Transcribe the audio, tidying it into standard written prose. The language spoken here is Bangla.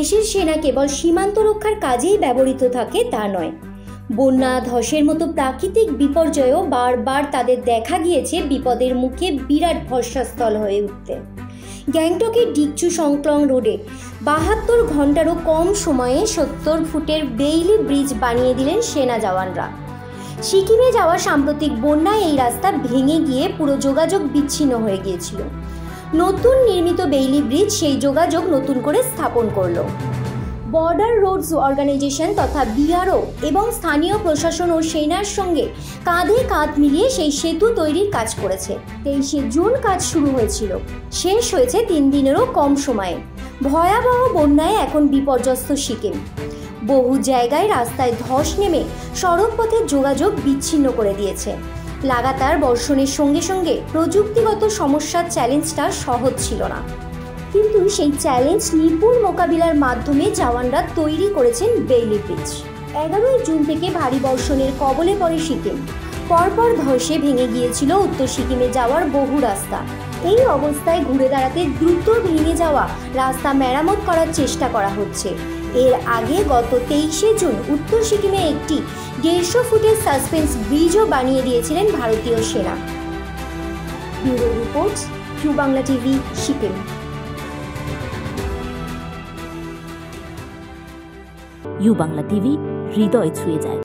দেশের সেনা কেবল সীমান্ত রক্ষার কাজেই ব্যবহৃত থাকে তা নয়, বন্যা, ধসের মতো প্রাকৃতিক বিপর্যয়ও বারবার তাদের দেখা গিয়েছে বিপদের মুখে বিরাট ভরসাস্থল হয়ে উঠতে। গ্যাংটকের ডিকচু সংক্লং রোডে 72 ঘন্টারও কম সময়ে 70 ফুটের বেইলি ব্রিজ বানিয়ে দিলেন সেনা জওয়ানরা। সিকিমে যাওয়া সাম্প্রতিক বন্যায় এই রাস্তা ভেঙে গিয়ে পুরো যোগাযোগ বিচ্ছিন্ন হয়ে গিয়েছিল। নতুন নির্মিত বেইলি ব্রিজ সেই যোগাযোগ নতুন করে স্থাপন করল। বর্ডার রোডস অর্গানাইজেশন তথা বিআরও এবং স্থানীয় প্রশাসন ও সেনার সঙ্গে কাঁধে কাঁধ মিলিয়ে সেই সেতু তৈরির কাজ করেছে। 23শে জুন কাজ শুরু হয়েছিল, শেষ হয়েছে 3 দিনেরও কম সময়ে। ভয়াবহ বন্যায় এখন বিপর্যস্ত সিকিম। বহু জায়গায় রাস্তায় ধস নেমে সড়কপথের যোগাযোগ বিচ্ছিন্ন করে দিয়েছে। লাগাতার বর্ষণের সঙ্গে সঙ্গে প্রযুক্তিগত সমস্যার চ্যালেঞ্জটা সহজ ছিল না, কিন্তু সেই চ্যালেঞ্জ নিপুণ মোকাবিলার মাধ্যমে জওয়ানরা তৈরি করেছেন বেইলি ব্রিজ। 11 জুন থেকে ভারী বর্ষণের কবলে পড়ে সিকিম। পরপর ধসে ভেঙে গিয়েছিল উত্তর সিকিমে যাওয়ার বহু রাস্তা। এই অবস্থায় ঘুরে দাঁড়াতে দ্রুত ভেঙে যাওয়া রাস্তা মেরামত করার চেষ্টা করা হচ্ছে। এর আগে গত 23শে জুন উত্তর সিকিমে একটি 150 ফুটের সাসপেন্স ব্রিজও বানিয়ে দিয়েছিলেন ভারতীয় সেনা। Bureau report, U Bangla TV, Sikkim. U Bangla TV, হৃদয় ছুঁয়ে যায়।